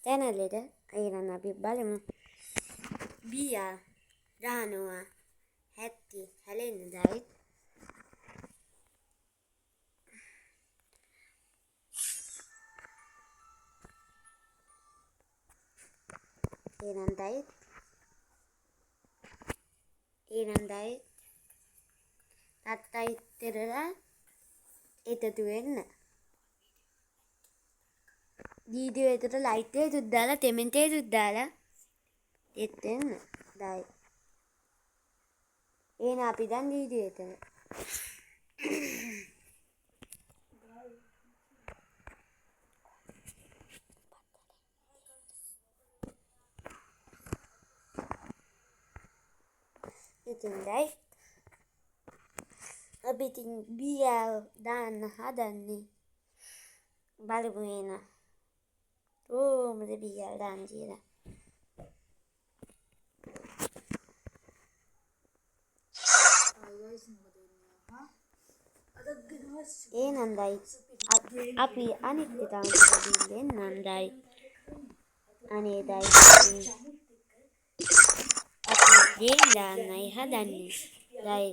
channel ayran අපි බලමු බියා දානවා හැටි හැලෙන්න දායි ඒනන්දයි තාත්තයි ඉතරලා එකතු වෙන්න වීඩියෝ එකට ලයික් එකක් දාලා කමෙන්ට් එකක් දාලා එතෙන් දායි එහෙනම් අපි දැන් වීඩියෝ එකට ඉතින්යි අපි ඉතින් බියා දාන්න හදන්නේ බලමු එහෙනම් කොහොමද බියා දාන්නේ කියලා එහෙනම් අපි අනිත් තාම දෙන්නයි අනේ දයි අපි දාන්නයි හදන්නේ දයි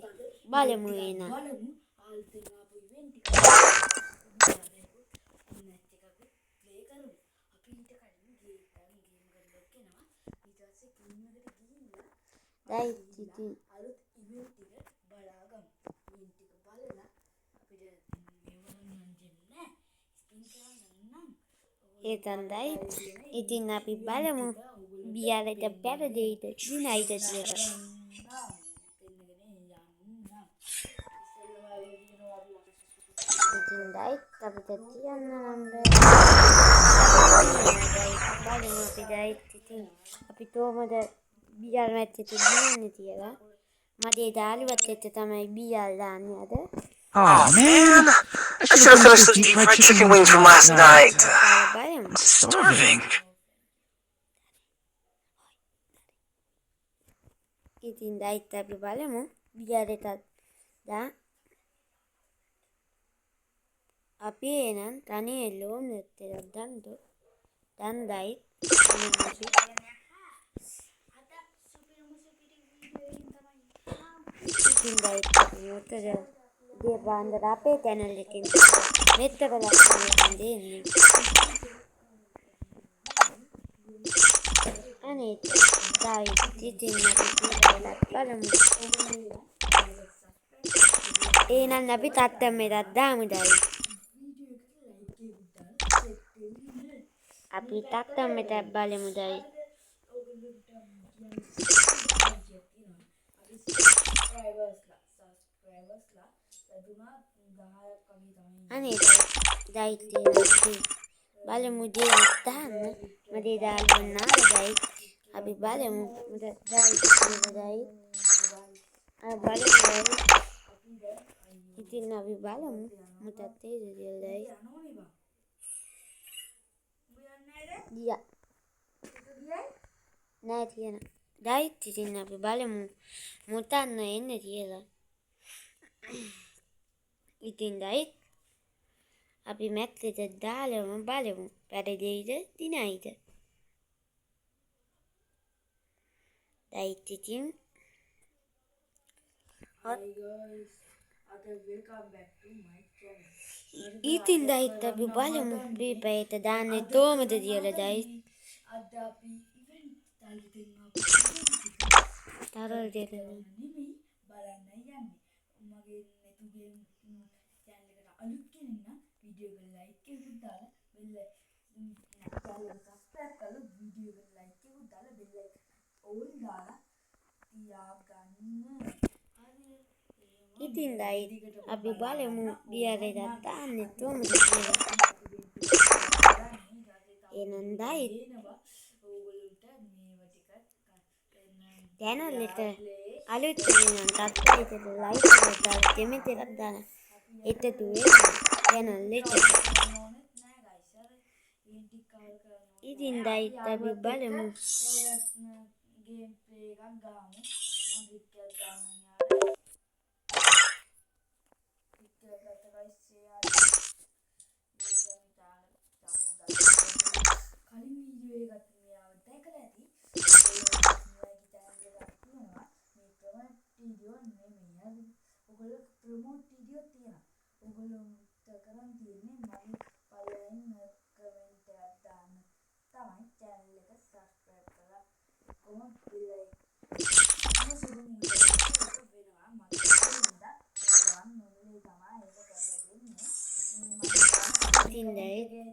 බලමු එහෙනම් දයි ඉතින් ඒතන්දයි ඉතින් අපි බලමු බියාලට පැරදෙයිද දිනයිද කියලා ඉතින් දයි අපිට තියන්න නම් බලමු අපි දයි ඉතින් අපි කොහොමද බියාල මැච්චෙට දිනන්නේ කියලා මගේ දාළුවත් එක්ක තමයි බියාල දාන්නේ අද Oh man, I should have finished those deep fried chicken wings from last night. I'm starving. ඉතින් දයිත් අපි බලමු බියාලට දා අපි එනන් තනිය ලෝන් එක්කලා දන්දෝ දන්දයි ඉතින් දයිත් මොකද dia bandar apa channel lekin metta bala දෙන්නේ අනේ දයි ඉතින් අපි බලමු එහෙනම් අපි තත්තමෙදක් දාමු දයි අපි තත්තමෙදක් බලමු දයි අනේ දයි තියෙනවා බලමු දේ දාන්න මගේ දාන්න දයි අපි බලමු දයි දයි බලමු ඉතින් අපි බලමු මට තේරෙන්නේ දයි ගියා නෑ තියෙන දයි ඉතින් අපි බලමු මුතන්න එන්නේ කියලා ඉතින් දයි අපි මැක්කට දාලම බලමු පැරදෙයිද දිනයිද දයි ඉතින් ඉතින් දයිත් අපි බලමු ප්‍රීපේට දාන්නේ කොහමද කියලා දයි තරල් දෙන්න බලන්න යන්නේ මගේ මෙතුගේ channel එකට අලුත් කෙනෙක් නම් වීඩියෝ එක ලයික් එකක් දාලා බෙල් channel එක subscribe කරලා වීඩියෝ එක ලයික් එකක් දාලා බෙල් ඕල් දාලා තියාගන්න ඉතින් දයි අපි බලමු බියාලට දාන්නේ කොහොමද කියලා එහෙනම් දයි ඕගොල්ලන්ට මේවා ටිකක් channel එක අලුත් වෙනනම් තාත්තට ලයික් එකක් දාලා කමෙන්ට් එකක් දාන්න එකතු වෙන්න channel එකට ඉතින් දයි අපි බලමු ගේම් ප්ලේ එකක් ගාමු මම වික්කයක් දාන්න යාළුවා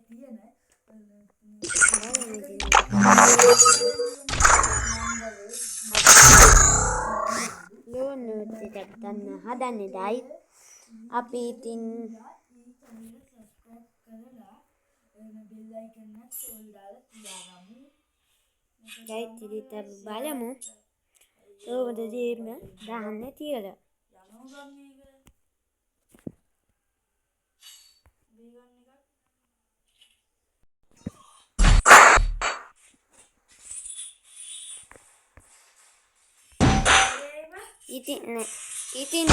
තියෙන ලෝන් නෝට් එකක් ගන්න හදන්නේ ඩයි. අපි ඉතින් ඒ channel එක subscribe කරලා bell icon එකත් all දාලා තියාගමු. ගයිත් ඉතින් අපි බලමු කොහොමද ගේම දාන්නේ කියලා. යනවා ගම් මේක. බීගන් එකක්. ඉතින්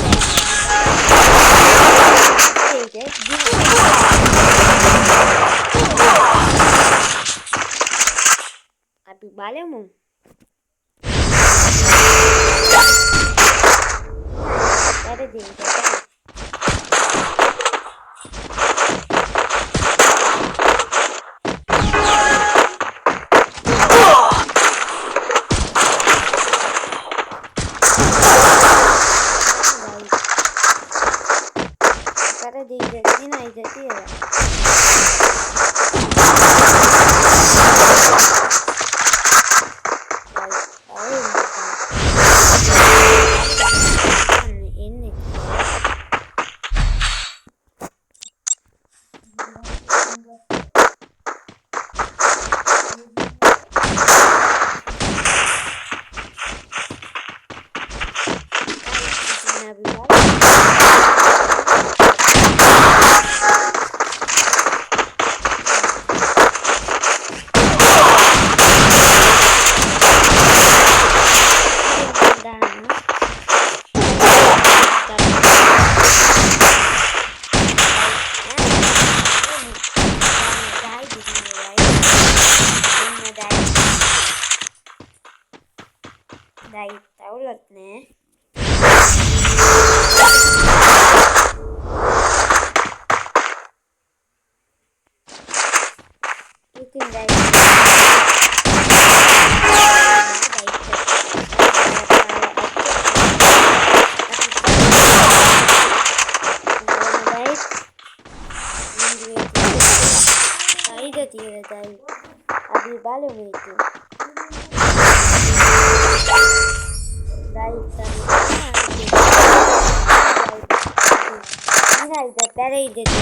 අපි බලමු. Đây, tấu lịch nè. Itin đây. Abi bale itu. Ini ada pere ide tu.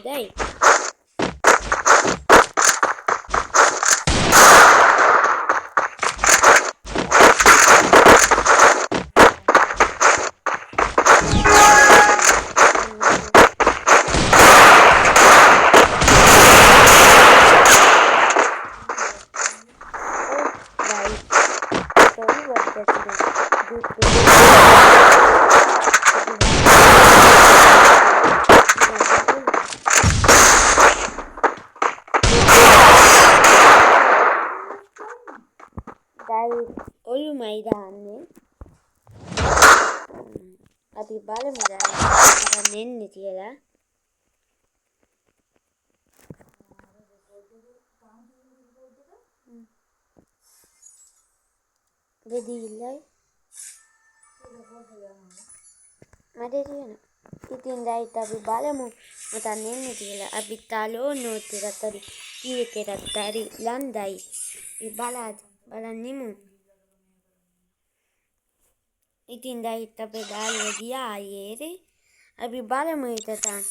Dai. Olu maidane අපි බලමු දැන් එන්නේ කියලා. දෙදිල්ලයි මට තියෙන. ඉතින් දැන් අපි බලමු මට එන්නේ කියලා. අපි තාලෝ නෝට් එකත් හරි කීයකටත් හරි ලන්දයි. බලන්නෙමු. ඉතින් දැන් අපි දාලා ගියා ආයේ. අපි බලමු ඉතින්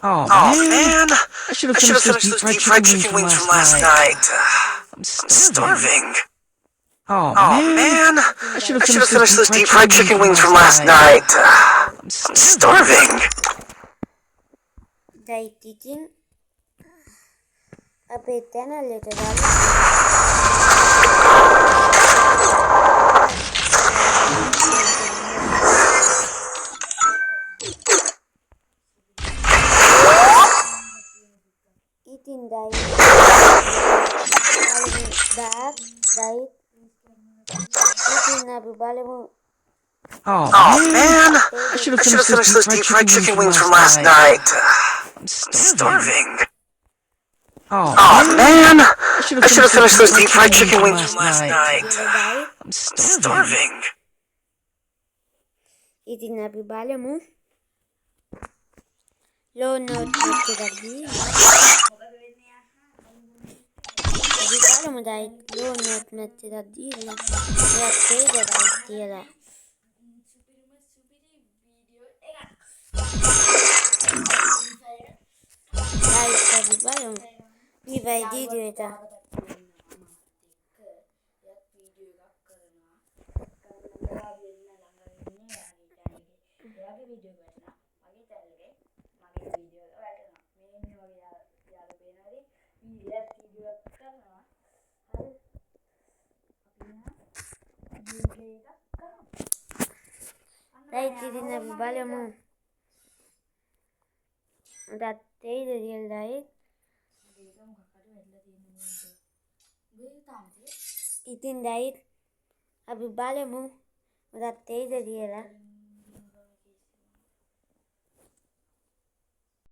Oh man! I should have finished those deep fried chicken wings from last night. I'm starving. Oh man! I should have finished those deep fried chicken wings from last night. I'm starving. දැන් ඉතින් අපේ channel එකට ඉතින් දැන් ඉතින් අපි බලමු. Oh man! I should have finished those deep fried chicken wings from last night. I'm starving. Oh man! I should have finished those deep fried chicken wings from last night. I'm starving. ඉතින් අපි බලමු ලෝ note එකක් දීලා අපි බලමු diet ලෝ note එකක් දීලා එයාට තේද ඩයිට් කියලා සුපිරිම සුපිරි වීඩියෝ එකක්. ඩයිට් අපි බලමු මේ වීඩියෝ එක ඩයිට් ඉතින් අපි බලමු උඩත් තේද කියලා ඩයිට් ඉතින් ඩයිට් අපි බලමු උඩත් තේද කියලා